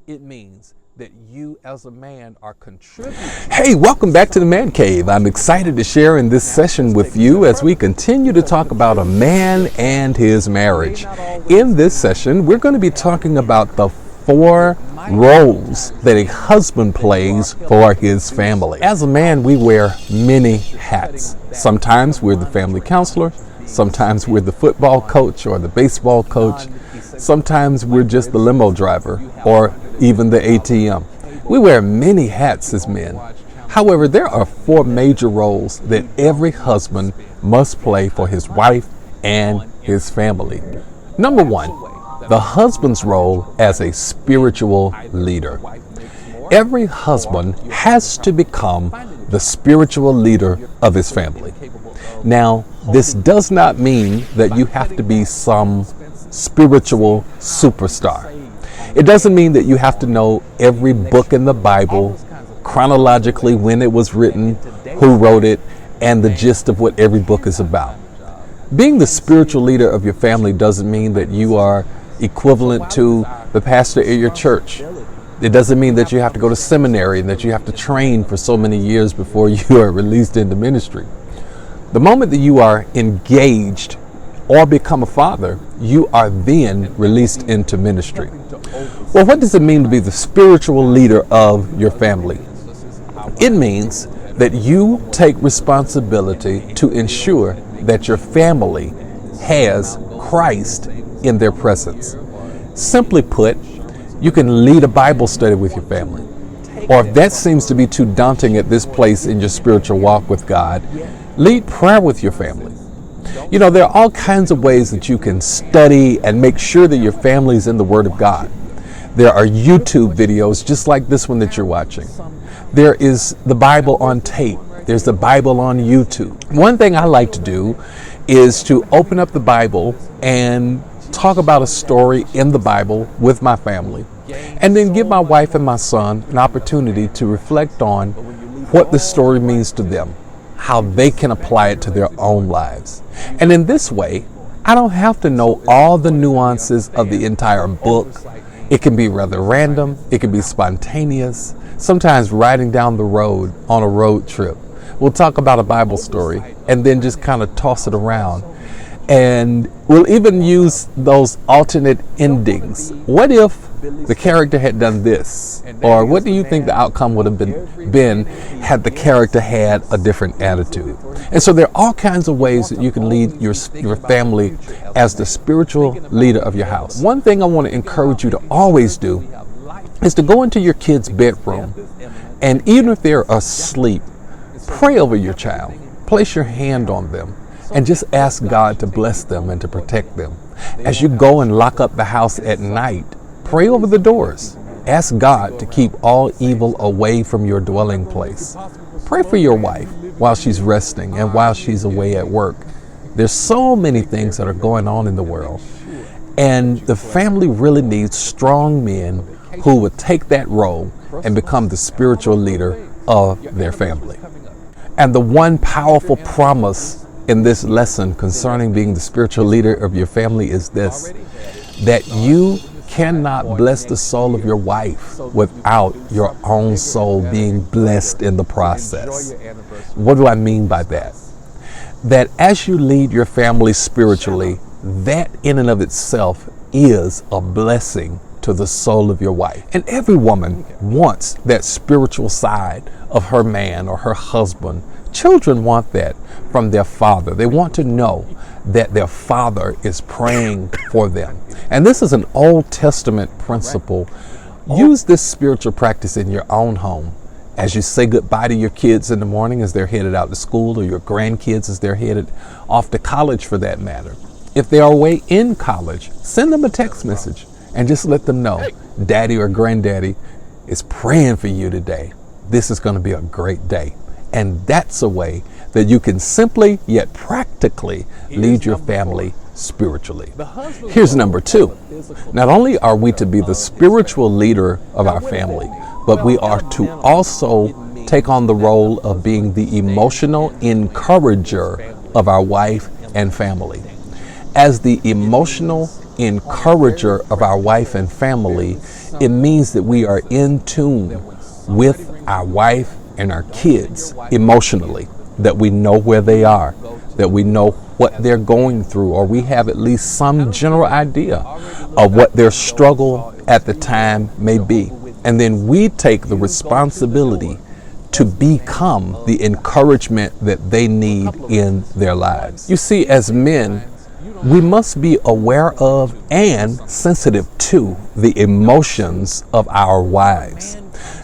It means that you as a man are contributing. Hey, welcome back to the Man Cave. I'm excited to share in this session with you as we continue to talk about a man and his marriage. In this session, we're going to be talking about the 4 roles that a husband plays for his family. As a man, we wear many hats. Sometimes we're the family counselor. Sometimes we're the football coach or the baseball coach. Sometimes we're just the limo driver or even the ATM. We wear many hats as men. However, there are 4 major roles that every husband must play for his wife and his family. Number 1, the husband's role as a spiritual leader. Every husband has to become the spiritual leader of his family. Now, this does not mean that you have to be some spiritual superstar. It doesn't mean that you have to know every book in the Bible, chronologically when it was written, who wrote it, and the gist of what every book is about. Being the spiritual leader of your family doesn't mean that you are equivalent to the pastor at your church. It doesn't mean that you have to go to seminary and that you have to train for so many years before you are released into ministry. The moment that you are engaged or become a father, you are then released into ministry. Well, what does it mean to be the spiritual leader of your family? It means that you take responsibility to ensure that your family has Christ in their presence. Simply put, you can lead a Bible study with your family. Or if that seems to be too daunting at this place in your spiritual walk with God, lead prayer with your family. You know, there are all kinds of ways that you can study and make sure that your family is in the Word of God. There are YouTube videos just like this one that you're watching. There is the Bible on tape. There's the Bible on YouTube. One thing I like to do is to open up the Bible and talk about a story in the Bible with my family, and then give my wife and my son an opportunity to reflect on what the story means to them, how they can apply it to their own lives. And in this way, I don't have to know all the nuances of the entire book. It can be rather random. It can be spontaneous. Sometimes riding down the road on a road trip, we'll talk about a Bible story and then just kind of toss it around. And we'll even use those alternate endings. What if the character had done this? Or what do you think the outcome would have been had the character had a different attitude? And so there are all kinds of ways that you can lead your family as the spiritual leader of your house. One thing I want to encourage you to always do is to go into your kid's bedroom, and even if they're asleep, pray over your child. Place your hand on them and just ask God to bless them and to protect them. As you go and lock up the house at night, pray over the doors. Ask God to keep all evil away from your dwelling place. Pray for your wife while she's resting and while she's away at work. There's so many things that are going on in the world, and the family really needs strong men who would take that role and become the spiritual leader of their family. And the one powerful promise in this lesson concerning being the spiritual leader of your family is this: that you cannot bless the soul of your wife without your own soul being blessed in the process. What do I mean by that? That as you lead your family spiritually, that in and of itself is a blessing to the soul of your wife. And every woman wants that spiritual side of her man or her husband. Children want that from their father. They want to know that their father is praying for them. And this is an Old Testament principle. Use this spiritual practice in your own home as you say goodbye to your kids in the morning as they're headed out to school, or your grandkids as they're headed off to college for that matter. If they are away in college, send them a text message and just let them know, Daddy or Granddaddy is praying for you today. This is going to be a great day. And that's a way that you can simply yet practically lead your family spiritually. Here's number 2. Not only are we to be the spiritual leader of our family, but we are to also take on the role of being the emotional encourager of our wife and family. As the emotional encourager of our wife and family, it means that we are in tune with our wife and our kids emotionally, that we know where they are, that we know what they're going through, or we have at least some general idea of what their struggle at the time may be. And then we take the responsibility to become the encouragement that they need in their lives. You see, as men, we must be aware of and sensitive to the emotions of our wives.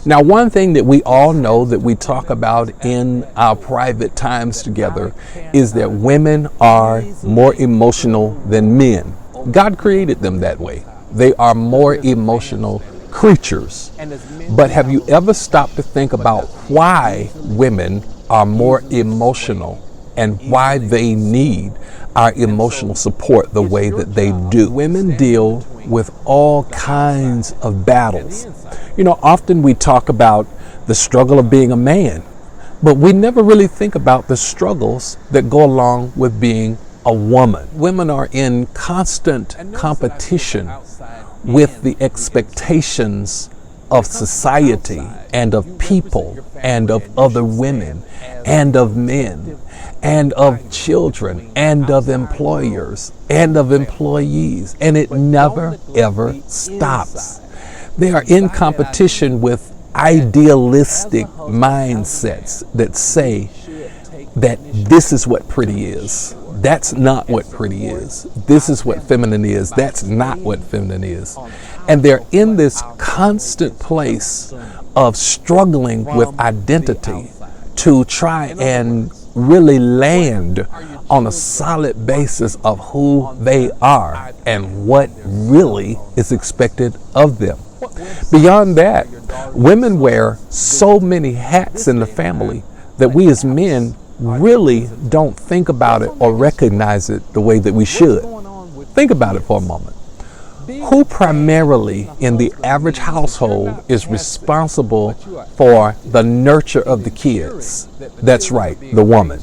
Now, one thing that we all know that we talk about in our private times together is that women are more emotional than men. God created them that way. They are more emotional creatures. But have you ever stopped to think about why women are more emotional and why they need our emotional support the way that they do? Women deal with all kinds of battles. You know, often we talk about the struggle of being a man, but we never really think about the struggles that go along with being a woman. Women are in constant competition with the expectations of society and of people and of other women and of men and of children and of employers and of employees, and it never ever stops. They are in competition with idealistic mindsets that say that this is what pretty is. That's not what pretty is. This is what feminine is. That's not what feminine is. And they're in this constant place of struggling with identity to try and really land on a solid basis of who they are and what really is expected of them. Beyond that, women wear so many hats in the family that we as men really don't think about it or recognize it the way that we should. Think about it for a moment. Who primarily in the average household is responsible for the nurture of the kids? That's right, the woman.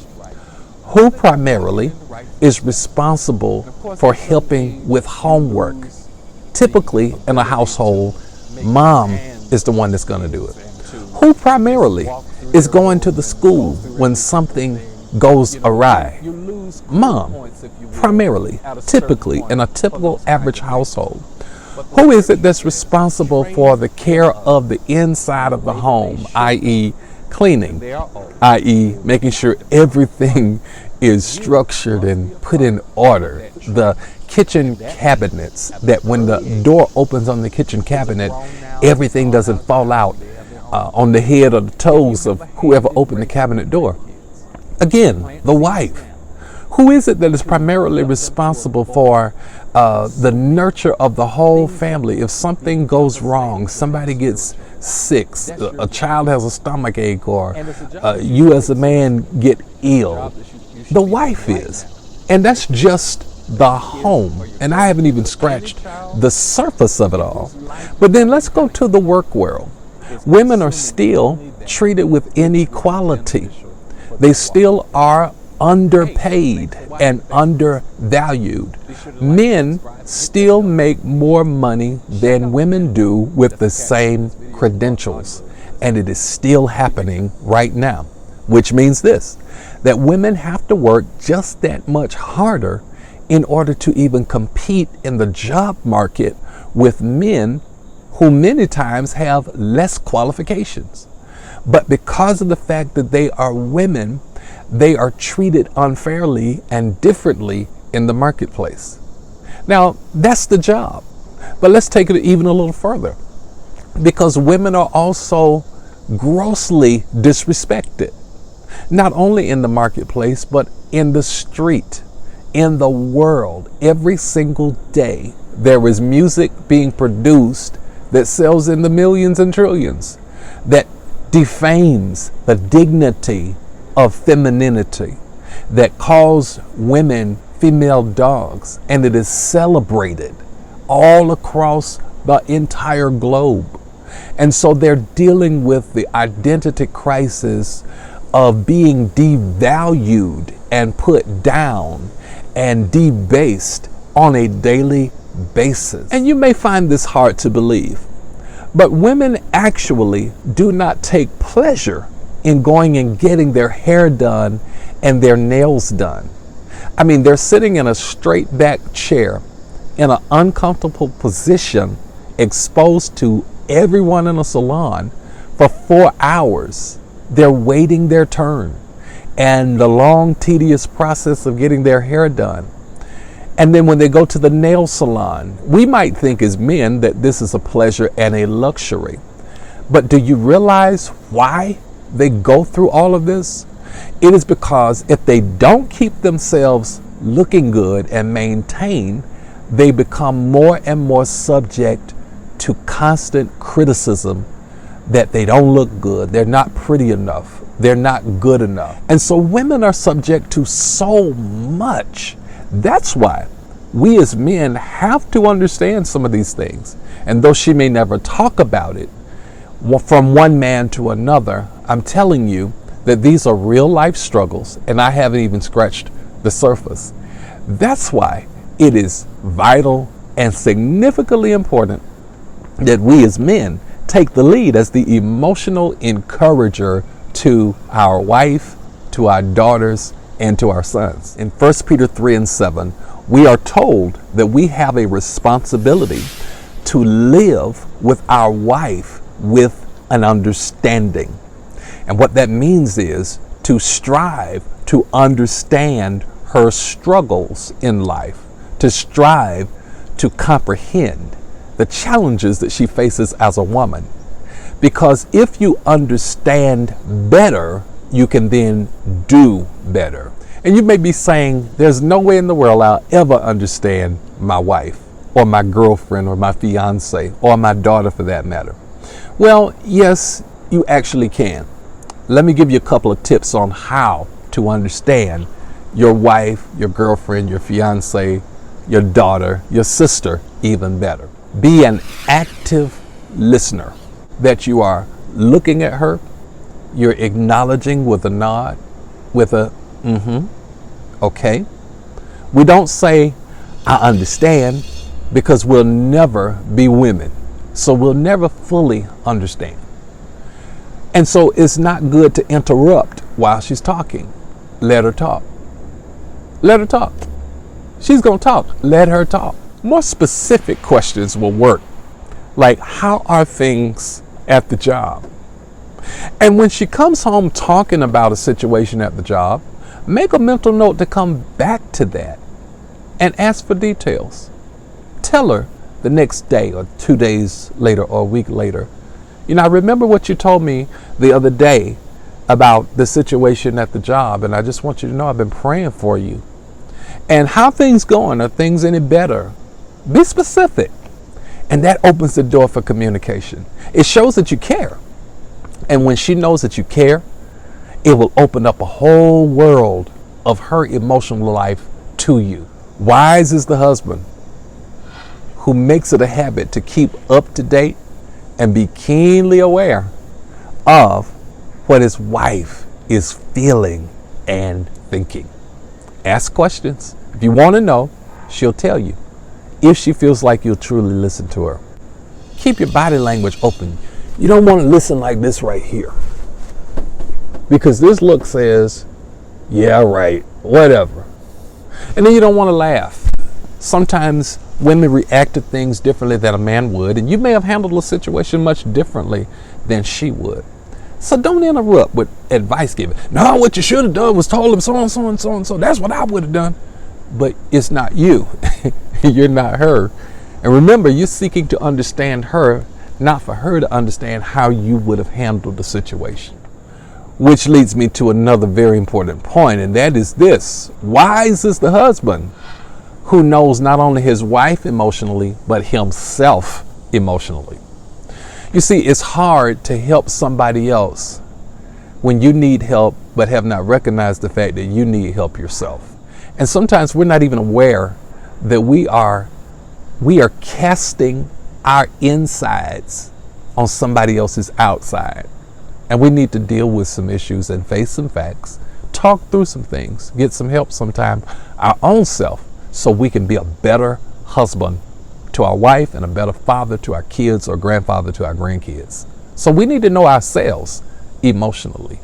Who primarily is responsible for helping with homework? Typically in a household, mom is the one that's going to do it. Who primarily is going to the school when something goes awry? Mom, primarily, typically, in a typical average household. Who is it that's responsible for the care of the inside of the home, i.e. cleaning, i.e. making sure everything is structured and put in order? The kitchen cabinets, that when the door opens on the kitchen cabinet, everything doesn't fall out on the head or the toes of whoever opened the cabinet door. Again, the wife. Who is it that is primarily responsible for the nurture of the whole family? If something goes wrong, somebody gets sick, a child has a stomach ache, or you as a man get ill, the wife is. And that's just the home. And I haven't even scratched the surface of it all. But then let's go to the work world. Women are still treated with inequality. They still are underpaid and undervalued. Men still make more money than women do with the same credentials. And it is still happening right now, which means this, that women have to work just that much harder in order to even compete in the job market with men who many times have less qualifications. But because of the fact that they are women, they are treated unfairly and differently in the marketplace. Now, that's the job. But let's take it even a little further, because women are also grossly disrespected, not only in the marketplace, but in the street, in the world. Every single day, there is music being produced that sells in the millions and trillions, that defames the dignity of femininity, that calls women female dogs, and it is celebrated all across the entire globe. And so they're dealing with the identity crisis of being devalued and put down and debased on a daily basis. And you may find this hard to believe, but women actually do not take pleasure in going and getting their hair done and their nails done. I mean, they're sitting in a straight back chair in an uncomfortable position, exposed to everyone in a salon for 4 hours. They're waiting their turn and the long, tedious process of getting their hair done. And then when they go to the nail salon, we might think as men that this is a pleasure and a luxury. But do you realize why they go through all of this? It is because if they don't keep themselves looking good and maintain, they become more and more subject to constant criticism that they don't look good, they're not pretty enough, they're not good enough. And so women are subject to so much. That's why we as men have to understand some of these things. And though she may never talk about it from one man to another, I'm telling you that these are real life struggles, and I haven't even scratched the surface. That's why it is vital and significantly important that we as men take the lead as the emotional encourager to our wife, to our daughters, and to our sons. In 1 Peter 3:7, we are told that we have a responsibility to live with our wife with an understanding. And what that means is to strive to understand her struggles in life, to strive to comprehend the challenges that she faces as a woman. Because if you understand better, you can then do better. And you may be saying, there's no way in the world I'll ever understand my wife or my girlfriend or my fiance or my daughter for that matter. Well, yes, you actually can. Let me give you a couple of tips on how to understand your wife, your girlfriend, your fiance, your daughter, your sister even better. Be an active listener, that you are looking at her, you're acknowledging with a nod, with a okay. We don't say, I understand, because we'll never be women. So we'll never fully understand. And so it's not good to interrupt while she's talking. Let her talk. Let her talk. She's going to talk. Let her talk. More specific questions will work. Like, how are things at the job? And when she comes home talking about a situation at the job, make a mental note to come back to that and ask for details. Tell her the next day or 2 days later or a week later, you know, I remember what you told me the other day about the situation at the job, and I just want you to know I've been praying for you. And how things going? Are things any better? Be specific. And that opens the door for communication. It shows that you care. And when she knows that you care, it will open up a whole world of her emotional life to you. Wise is the husband who makes it a habit to keep up to date and be keenly aware of what his wife is feeling and thinking. Ask questions. If you want to know, she'll tell you, if she feels like you'll truly listen to her. Keep your body language open. You don't want to listen like this right here, because this look says, yeah, right, whatever. And then you don't want to laugh. Sometimes women react to things differently than a man would, and you may have handled the situation much differently than she would. So don't interrupt with advice giving. No, what you should have done was told him so and so and so and so. That's what I would have done. But it's not you. You're not her. And remember, you're seeking to understand her, not for her to understand how you would have handled the situation. Which leads me to another very important point, and that is this. Wise is the husband who knows not only his wife emotionally, but himself emotionally. You see, it's hard to help somebody else when you need help, but have not recognized the fact that you need help yourself. And sometimes we're not even aware that we are casting our insides on somebody else's outside. And we need to deal with some issues and face some facts, talk through some things, get some help sometime our own self, so we can be a better husband to our wife and a better father to our kids or grandfather to our grandkids. So we need to know ourselves emotionally.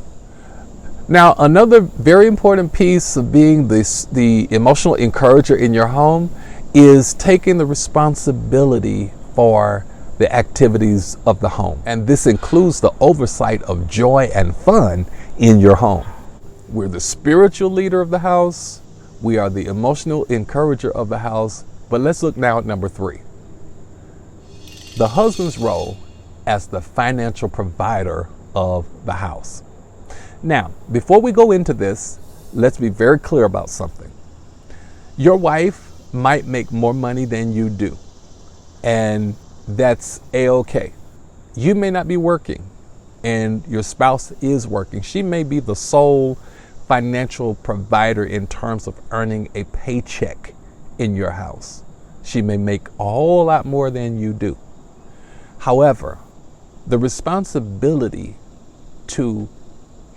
Now, another very important piece of being the emotional encourager in your home is taking the responsibility for the activities of the home. And this includes the oversight of joy and fun in your home. We're the spiritual leader of the house. We are the emotional encourager of the house. But let's look now at number 3. The husband's role as the financial provider of the house. Now, before we go into this, let's be very clear about something. Your wife might make more money than you do, and that's a-okay. You may not be working, and your spouse is working. She may be the sole financial provider in terms of earning a paycheck in your house. She may make a whole lot more than you do. However, the responsibility to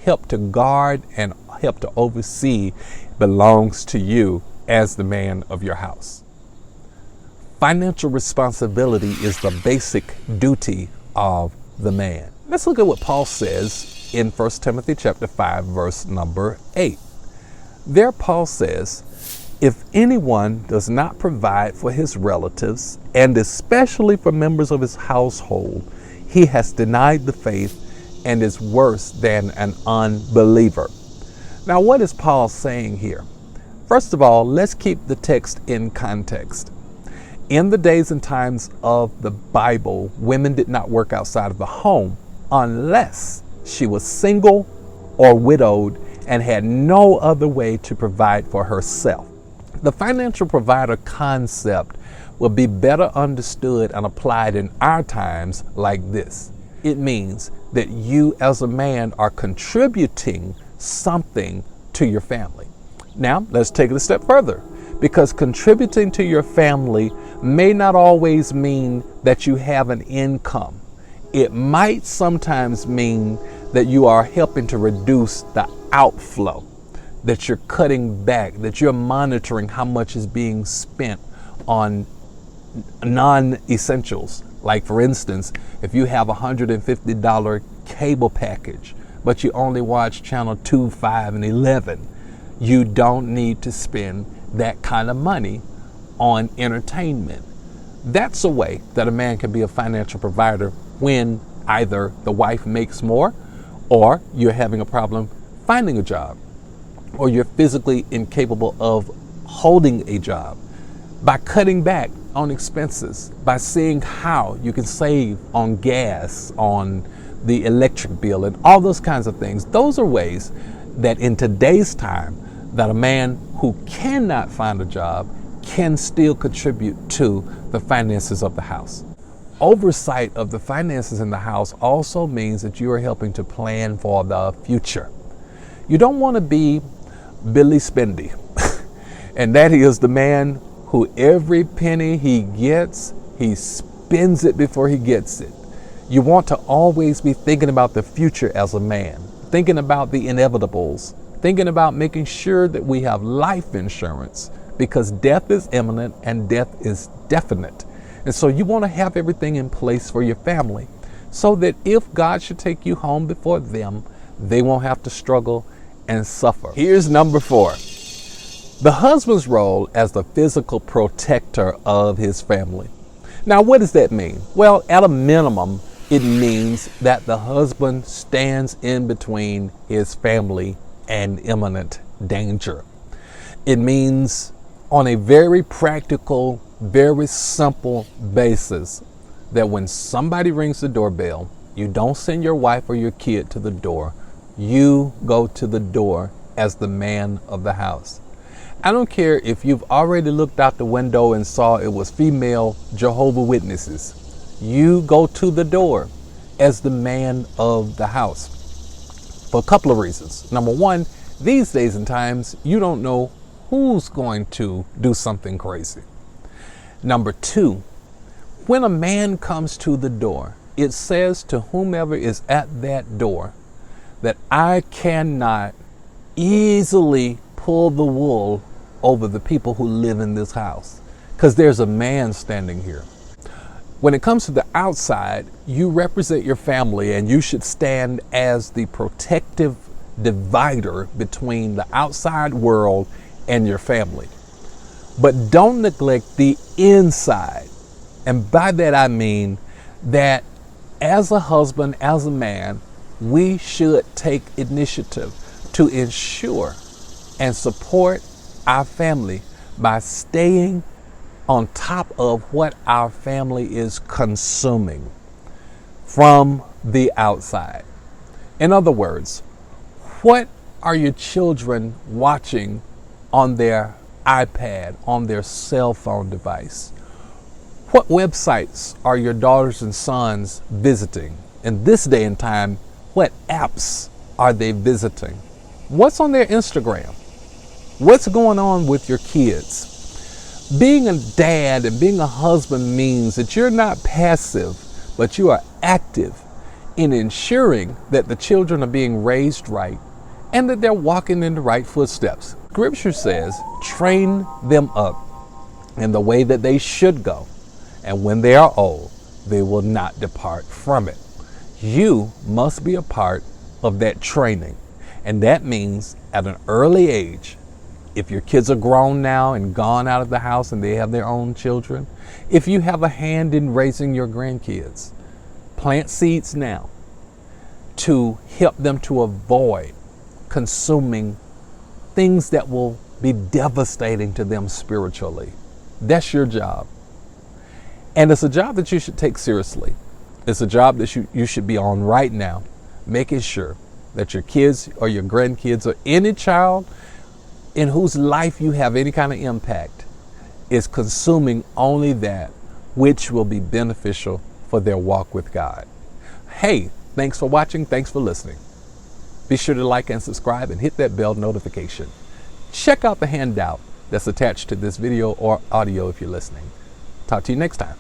help to guard and help to oversee belongs to you as the man of your house. Financial responsibility is the basic duty of the man. Let's look at what Paul says in 1 Timothy chapter 5, verse number 8. There Paul says, if anyone does not provide for his relatives, and especially for members of his household, he has denied the faith and is worse than an unbeliever. Now, what is Paul saying here? First of all, let's keep the text in context. In the days and times of the Bible, women did not work outside of the home unless she was single or widowed and had no other way to provide for herself. The financial provider concept will be better understood and applied in our times like this. It means that you as a man are contributing something to your family. Now, let's take it a step further, because contributing to your family may not always mean that you have an income. It might sometimes mean that you are helping to reduce the outflow, that you're cutting back, that you're monitoring how much is being spent on non-essentials. Like, for instance, if you have a $150 cable package, but you only watch channel 2, 5, and 11, you don't need to spend that kind of money on entertainment. That's a way that a man can be a financial provider when either the wife makes more, or you're having a problem finding a job, or you're physically incapable of holding a job. By cutting back on expenses, by seeing how you can save on gas, on the electric bill, and all those kinds of things. Those are ways that in today's time that a man who cannot find a job can still contribute to the finances of the house. Oversight of the finances in the house also means that you are helping to plan for the future. You don't want to be Billy Spendy, and that is the man who every penny he gets, he spends it before he gets it. You want to always be thinking about the future as a man, thinking about the inevitables, thinking about making sure that we have life insurance, because death is imminent and death is definite. And so you want to have everything in place for your family so that if God should take you home before them, they won't have to struggle and suffer. Here's number 4. The husband's role as the physical protector of his family. Now, what does that mean? Well, at a minimum, it means that the husband stands in between his family and imminent danger. It means on a very practical, very simple basis that when somebody rings the doorbell, you don't send your wife or your kid to the door. You go to the door as the man of the house. I don't care if you've already looked out the window and saw it was female Jehovah's Witnesses. You go to the door as the man of the house for a couple of reasons. Number one, these days and times, you don't know who's going to do something crazy. Number two, when a man comes to the door, it says to whomever is at that door that I cannot easily pull the wool over the people who live in this house. because there's a man standing here. When it comes to the outside, you represent your family, and you should stand as the protective divider between the outside world and your family. But don't neglect the inside. And by that I mean that as a husband, as a man, we should take initiative to ensure and support our family by staying on top of what our family is consuming from the outside. In other words, what are your children watching on their iPad, on their cell phone device? What websites are your daughters and sons visiting? In this day and time, what apps are they visiting? What's on their Instagram? What's going on with your kids? Being a dad and being a husband means that you're not passive, but you are active in ensuring that the children are being raised right and that they're walking in the right footsteps. Scripture says, train them up in the way that they should go, and when they are old, they will not depart from it. You must be a part of that training. And that means at an early age, if your kids are grown now and gone out of the house and they have their own children, if you have a hand in raising your grandkids, plant seeds now to help them to avoid consuming things that will be devastating to them spiritually. That's your job. And it's a job that you should take seriously. It's a job that you should be on right now, making sure that your kids or your grandkids or any child in whose life you have any kind of impact is consuming only that which will be beneficial for their walk with God. Hey, thanks for watching. Thanks for listening. Be sure to like and subscribe and hit that bell notification. Check out the handout that's attached to this video or audio if you're listening. Talk to you next time.